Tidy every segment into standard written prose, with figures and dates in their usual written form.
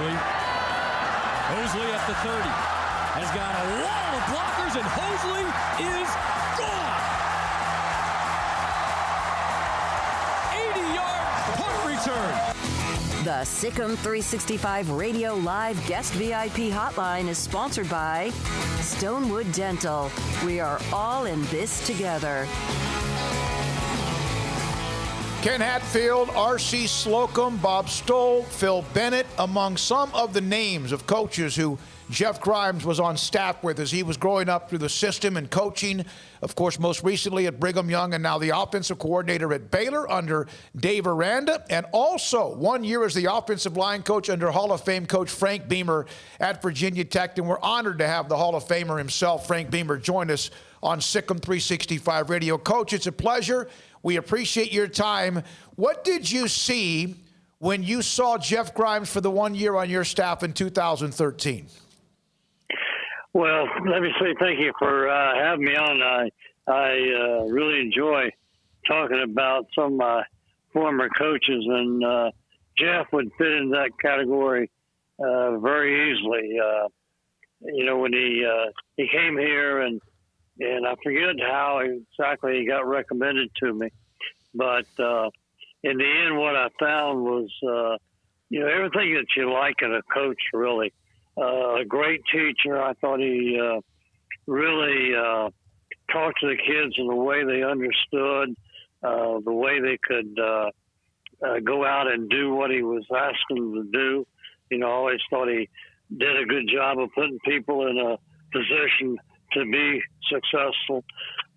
Hosley. Hosley at the 30. Has got a wall of blockers, and Hosley is gone. 80-yard punt return. The SicEm365 Radio Live Guest VIP Hotline is sponsored by Stonewood Dental. We are all in this together. Ken Hatfield, R.C. Slocum, Bob Stoll, Phil Bennett, among some of the names of coaches who Jeff Grimes was on staff with as he was growing up through the system and coaching, of course, most recently at Brigham Young, and now the offensive coordinator at Baylor under Dave Aranda, and also 1 year as the offensive line coach under Hall of Fame coach Frank Beamer at Virginia Tech. And we're honored to have the Hall of Famer himself, Frank Beamer, join us on SicEm365 Radio. Coach, it's a pleasure. We appreciate your time. What did you see when you saw Jeff Grimes for the 1 year on your staff in 2013? Well, let me say thank you for having me on. I really enjoy talking about some of my former coaches, and Jeff would fit in that category very easily. When he came here, and I forget how exactly he got recommended to me, but in the end, what I found was everything that you like in a coach, really. A great teacher. I thought he really talked to the kids in the way they understood, the way they could go out and do what he was asking them to do. I always thought he did a good job of putting people in a position to be successful.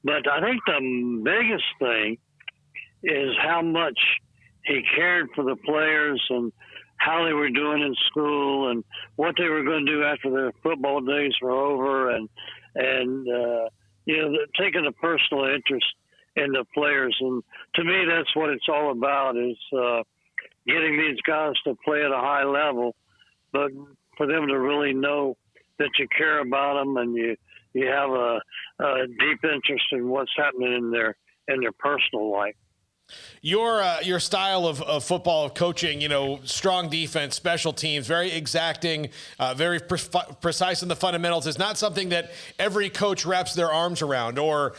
But I think the biggest thing is how much he cared for the players and how they were doing in school and what they were going to do after their football days were over, and taking a personal interest in the players. And to me, that's what it's all about, is getting these guys to play at a high level, but for them to really know that you care about them and you have a deep interest in what's happening in their personal life. Your style of football, of coaching, strong defense, special teams, very exacting, very precise in the fundamentals, is not something that every coach wraps their arms around or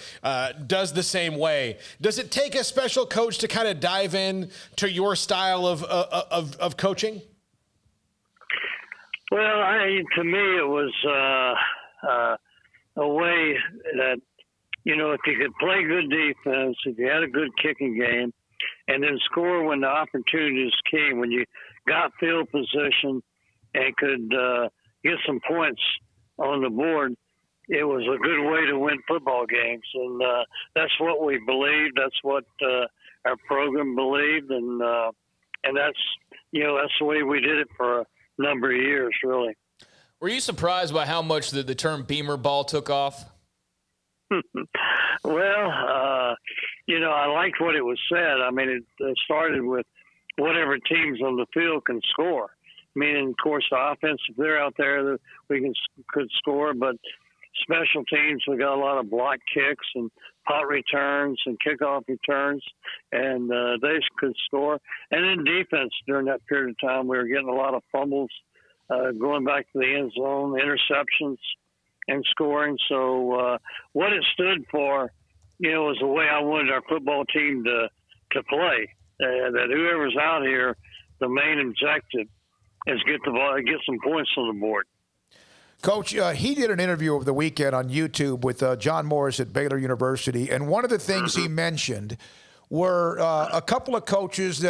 does the same way. Does it take a special coach to kind of dive in to your style of coaching? Well, to me, it was a way that, if you could play good defense, if you had a good kicking game, and then score when the opportunities came, when you got field position and could get some points on the board, it was a good way to win football games. And that's what we believed. That's what our program believed. And that's, that's the way we did it for a number of years, really. Were you surprised by how much the term Beamer ball took off? Well, I liked what it was said. I mean, it started with whatever teams on the field can score. Meaning, of course, the offense, if they're out there, we could score. But special teams, we got a lot of block kicks and punt returns and kickoff returns, and they could score. And then defense, during that period of time, we were getting a lot of fumbles, going back to the end zone, interceptions, and scoring. So what it stood for, was the way I wanted our football team to play. That whoever's out here, the main objective is get the ball, get some points on the board. Coach, he did an interview over the weekend on YouTube with John Morris at Baylor University, and one of the things he mentioned were a couple of coaches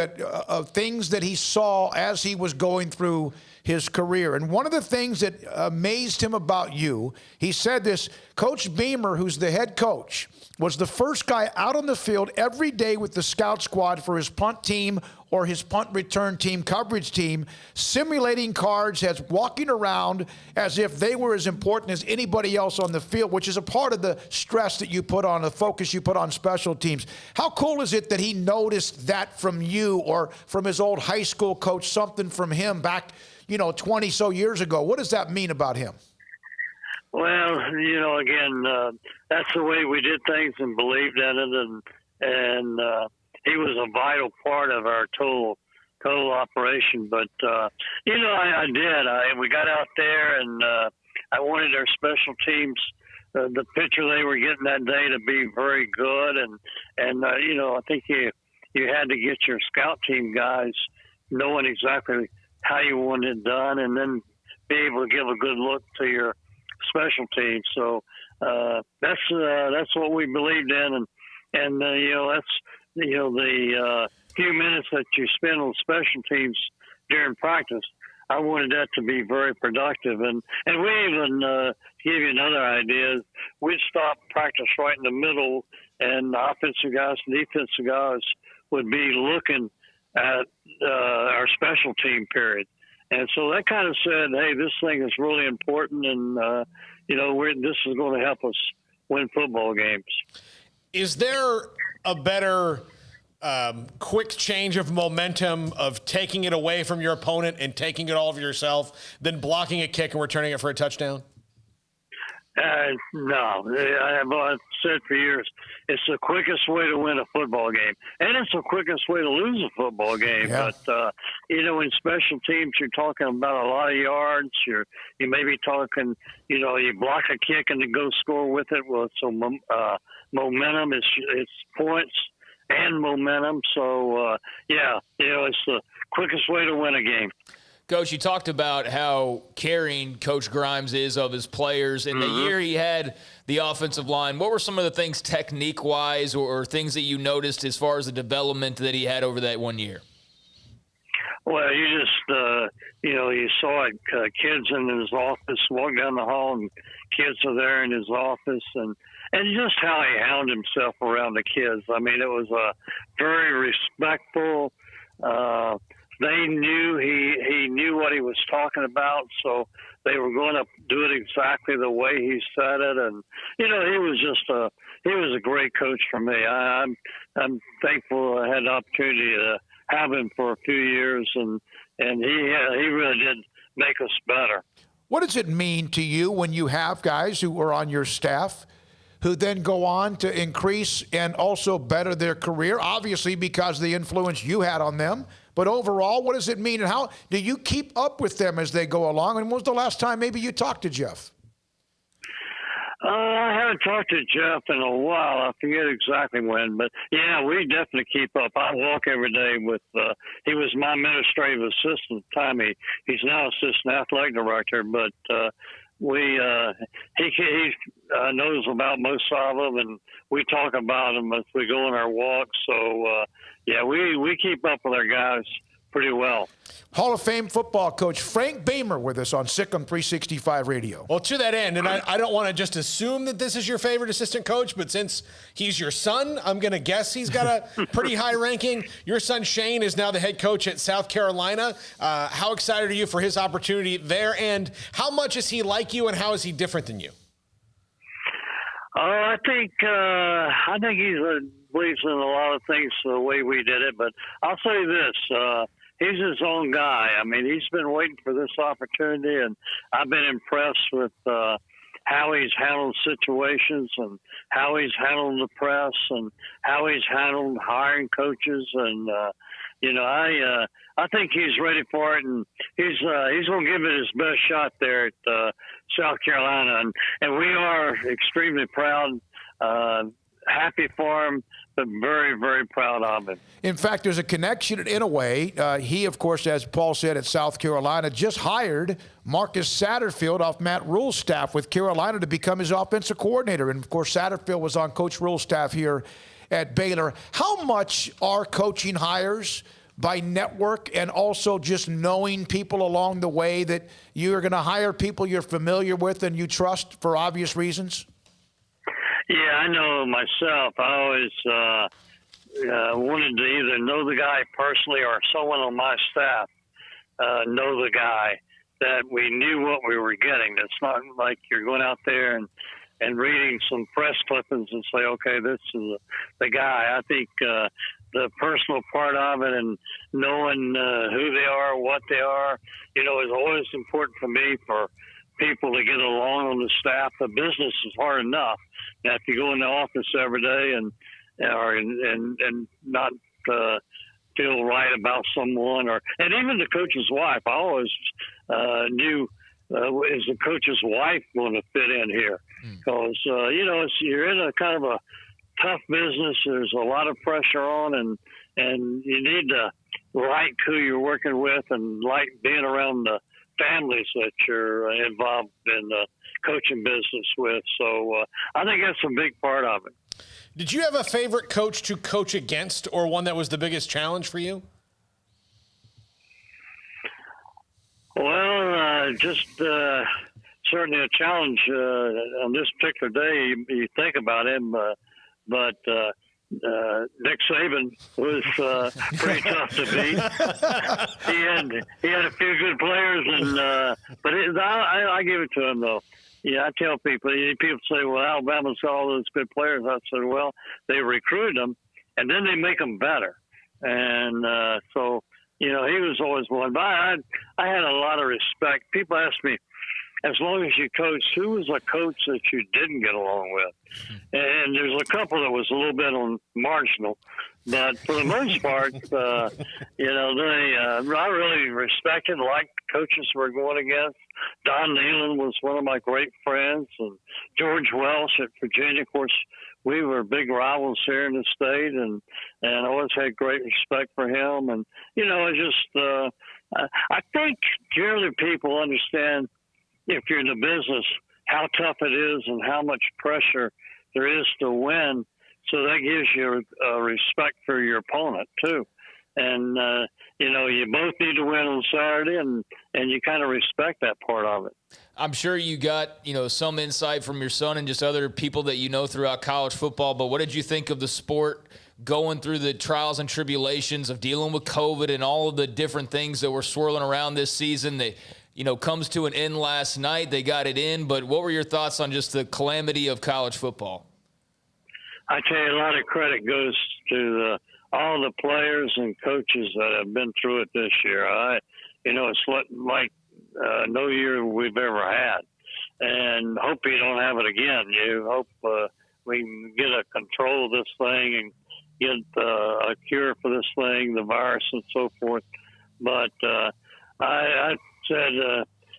things that he saw as he was going through his career. And one of the things that amazed him about you, he said this: Coach Beamer, who's the head coach, was the first guy out on the field every day with the scout squad for his punt team or his punt return team, coverage team, simulating cards, walking around as if they were as important as anybody else on the field, which is a part of the stress that you put on, the focus you put on special teams. How cool is it that he noticed that from you or from his old high school coach, something from him back, 20 so years ago? What does that mean about him? Well, again, that's the way we did things and believed in it, and he was a vital part of our total whole operation. But I did. We got out there, and I wanted our special teams, the pitcher they were getting that day, to be very good, and I think you had to get your scout team guys knowing exactly how you wanted it done, and then be able to give a good look to your special teams. So that's what we believed in, and that's the few minutes that you spend on special teams during practice. I wanted that to be very productive, and we even give you another idea. We'd stop practice right in the middle, and the offensive guys and defensive guys would be looking at our special team period. And so that kind of said, hey, this thing is really important, and, this is going to help us win football games. Is there a better quick change of momentum of taking it away from your opponent and taking it all of yourself than blocking a kick and returning it for a touchdown? No. I've said for years, it's the quickest way to win a football game. And it's the quickest way to lose a football game. Yeah. But, in special teams, you're talking about a lot of yards. You may be talking, you block a kick and then go score with it. Well, so momentum, it's points and momentum. So, it's the quickest way to win a game. Coach, you talked about how caring Coach Grimes is of his players. In the year he had the offensive line, what were some of the things technique-wise or things that you noticed as far as the development that he had over that 1 year? Well, you just, you saw it, kids in his office, walk down the hall, and kids are there in his office, and just how he hounded himself around the kids. I mean, it was very respectful. They knew he knew what he was talking about, so they were going to do it exactly the way he said it. And he was a great coach for me. I'm thankful I had the opportunity to have him for a few years, and he really did make us better. What does it mean to you when you have guys who are on your staff who then go on to increase and also better their career, obviously because of the influence you had on them? But overall, what does it mean, and how do you keep up with them as they go along? And when was the last time maybe you talked to Jeff? I haven't talked to Jeff in a while. I forget exactly when, but yeah, we definitely keep up. I walk every day with. He was my administrative assistant at the time. He's now assistant athletic director, but he knows about most of them, and we talk about them as we go on our walks. So we keep up with our guys pretty well. Hall of Fame football coach Frank Beamer with us on SicEm365 Radio. Well, to that end, and I don't want to just assume that this is your favorite assistant coach, but since he's your son, I'm going to guess he's got a pretty high ranking. Your son Shane is now the head coach at South Carolina. How excited are you for his opportunity there, and how much is he like you, and how is he different than you? I think he believes in a lot of things the way we did it, but I'll say this. He's his own guy. I mean, he's been waiting for this opportunity, and I've been impressed with how he's handled situations and how he's handled the press and how he's handled hiring coaches. And, I think he's ready for it, and he's going to give it his best shot there at South Carolina. And we are extremely proud, happy for him, but very, very proud of him. In fact, there's a connection in a way. He, of course, as Paul said, at South Carolina, just hired Marcus Satterfield off Matt Rule's staff with Carolina to become his offensive coordinator. And, of course, Satterfield was on Coach Rule's staff here at Baylor. How much are coaching hires by network and also just knowing people along the way that you're going to hire people you're familiar with and you trust for obvious reasons? Yeah, I know myself. I always wanted to either know the guy personally or someone on my staff know the guy, that we knew what we were getting. It's not like you're going out there and reading some press clippings and say, okay, this is the guy. I think the personal part of it and knowing who they are, what they are, is always important for me, for people to get along on the staff. The business is hard enough. Now, if you go in the office every day and not feel right about someone, and even the coach's wife. I always knew, is the coach's wife going to fit in here? Because, you're in a kind of a tough business. There's a lot of pressure on, and you need to like who you're working with and like being around the families that you're involved in the coaching business with. So I think that's a big part of it. Did you have a favorite coach to coach against, or one that was the biggest challenge for you? Well, just certainly a challenge on this particular day. You think about him, but Nick Saban was pretty tough to beat. He had a few good players, but I give it to him though. Yeah, I tell people say, well, Alabama's got all those good players. I said, well, they recruit them, and then they make them better. And so, he was always one. But I had a lot of respect. People ask me, as long as you coached, who was a coach that you didn't get along with? And there's a couple that was a little bit marginal. But for the most part, I really respected, liked coaches we're going against. Don Nehlen was one of my great friends, and George Welsh at Virginia. Of course, we were big rivals here in the state, and I always had great respect for him. And I think generally people understand, if you're in the business, how tough it is and how much pressure there is to win. So that gives you respect for your opponent too. And, you both need to win on Saturday, and you kind of respect that part of it. I'm sure you got, some insight from your son and just other people that you know throughout college football, but what did you think of the sport going through the trials and tribulations of dealing with COVID and all of the different things that were swirling around this season that, comes to an end last night? They got it in, but what were your thoughts on just the calamity of college football? I tell you, a lot of credit goes to all the players and coaches that have been through it this year. It's like no year we've ever had, and hope you don't have it again. You hope we can get a control of this thing and get a cure for this thing, the virus and so forth. But I said,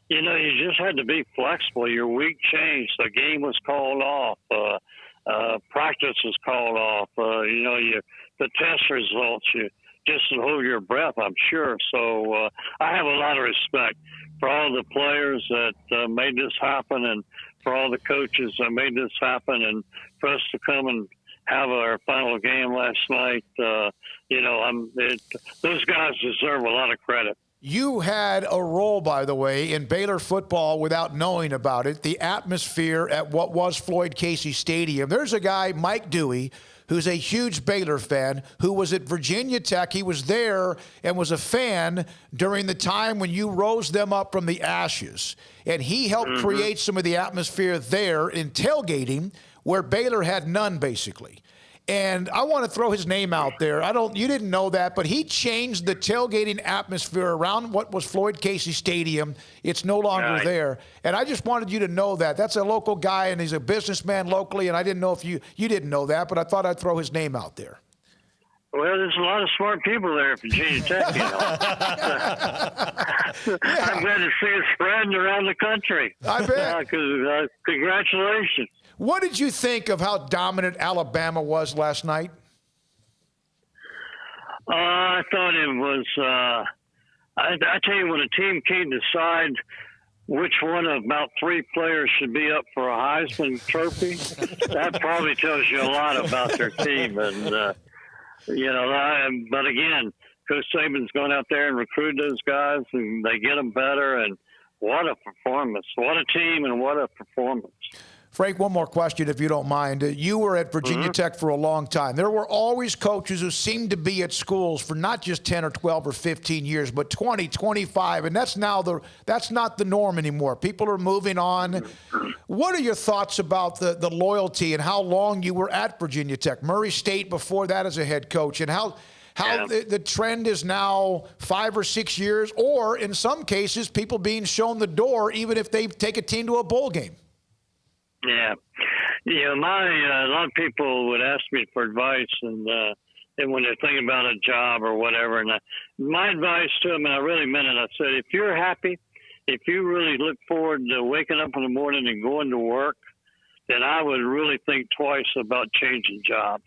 you just had to be flexible. Your week changed. The game was called off. Practice was called off. The test results, you just hold your breath, I'm sure. So I have a lot of respect for all the players that made this happen, and for all the coaches that made this happen, and for us to come and have our final game last night. Those guys deserve a lot of credit. You had a role, by the way, in Baylor football without knowing about it, the atmosphere at what was Floyd Casey Stadium. There's a guy, Mike Dewey, who's a huge Baylor fan, who was at Virginia Tech. He was there and was a fan during the time when you rose them up from the ashes. And he helped create some of the atmosphere there in tailgating, where Baylor had none, basically. And I want to throw his name out there. You didn't know that, but he changed the tailgating atmosphere around what was Floyd Casey Stadium. It's no longer there. And I just wanted you to know that. That's a local guy, and he's a businessman locally, and I didn't know if you didn't know that, but I thought I'd throw his name out there. Well, there's a lot of smart people there at Virginia Tech, I'm glad to see it spreading around the country. I bet. Congratulations. What did you think of how dominant Alabama was last night? I thought it was I tell you, when a team can't decide which one of about three players should be up for a Heisman Trophy, that probably tells you a lot about their team. And, but again, Coach Saban's going out there and recruit those guys, and they get them better. And what a performance. What a team, and what a performance. Frank, one more question, if you don't mind. You were at Virginia Tech for a long time. There were always coaches who seemed to be at schools for not just 10 or 12 or 15 years, but 20, 25, and that's not the norm anymore. People are moving on. What are your thoughts about the loyalty and how long you were at Virginia Tech? Murray State before that as a head coach, and how the trend is now 5 or 6 years, or in some cases, people being shown the door even if they take a team to a bowl game. Yeah. A lot of people would ask me for advice, and and when they're thinking about a job or whatever. And my advice to them, and I really meant it, I said, if you're happy, if you really look forward to waking up in the morning and going to work, then I would really think twice about changing jobs.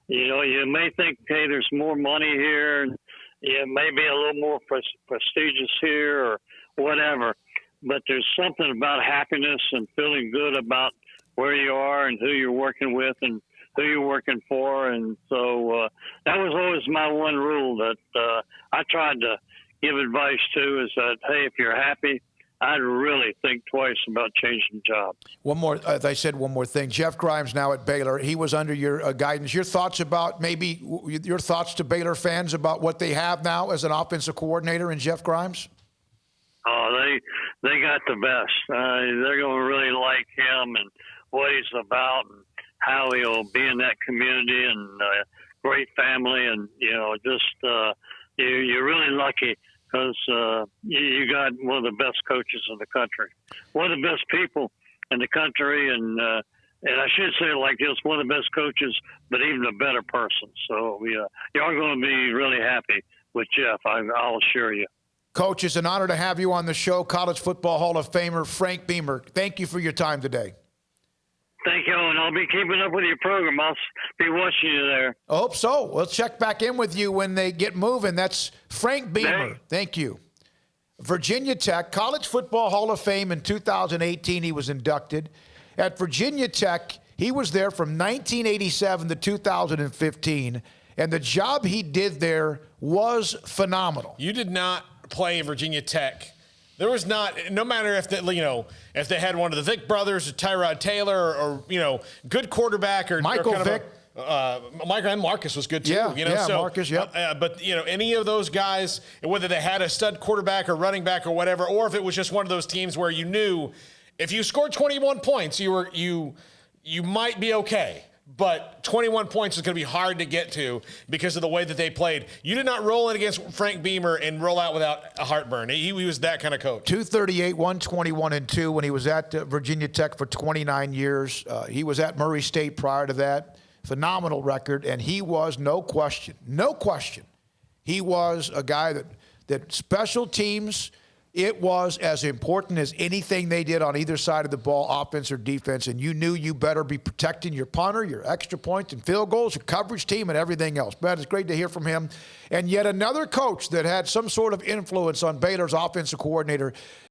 You know, you may think, hey, there's more money here, and it may be a little more prestigious here or whatever, but there's something about happiness and feeling good about where you are and who you're working with and who you're working for. And so that was always my one rule that I tried to give advice to, is that, hey, if you're happy, I'd really think twice about changing jobs. One more, as I said, one more thing. Jeff Grimes now at Baylor. He was under your guidance. Your thoughts to Baylor fans about what they have now as an offensive coordinator in Jeff Grimes? Oh, they got the best. They're going to really like him and what he's about and how he'll be in that community, and great family. And, you know, just you're really lucky, because you got one of the best coaches in the country, one of the best people in the country, and I should say it like this, one of the best coaches, but even a better person. So you're going to be really happy with Jeff, I'll assure you. Coach, it's an honor to have you on the show. College Football Hall of Famer Frank Beamer, thank you for your time today. Thank you, and I'll be keeping up with your program. I'll be watching you there. I hope so. We'll check back in with you when they get moving. That's Frank Beamer. Thank you. Virginia Tech, College Football Hall of Fame in 2018, he was inducted. At Virginia Tech, he was there from 1987 to 2015, and the job he did there was phenomenal. You did not play in Virginia Tech. There was not, no matter if they had one of the Vick brothers or Tyrod Taylor or good quarterback or Michael Vick. Michael and Marcus was good too. Marcus, yep. But any of those guys, whether they had a stud quarterback or running back or whatever, or if it was just one of those teams where you knew if you scored 21 points, you might be okay. But 21 points is going to be hard to get to because of the way that they played. You did not roll in against Frank Beamer and roll out without a heartburn. He was that kind of coach. 238, 121, and 2 when he was at Virginia Tech for 29 years. He was at Murray State prior to that. Phenomenal record, and he was, no question, he was a guy that special teams, it was as important as anything they did on either side of the ball, offense or defense, and you knew you better be protecting your punter, your extra points and field goals, your coverage team, and everything else. But it's great to hear from him. And yet another coach that had some sort of influence on Baylor's offensive coordinator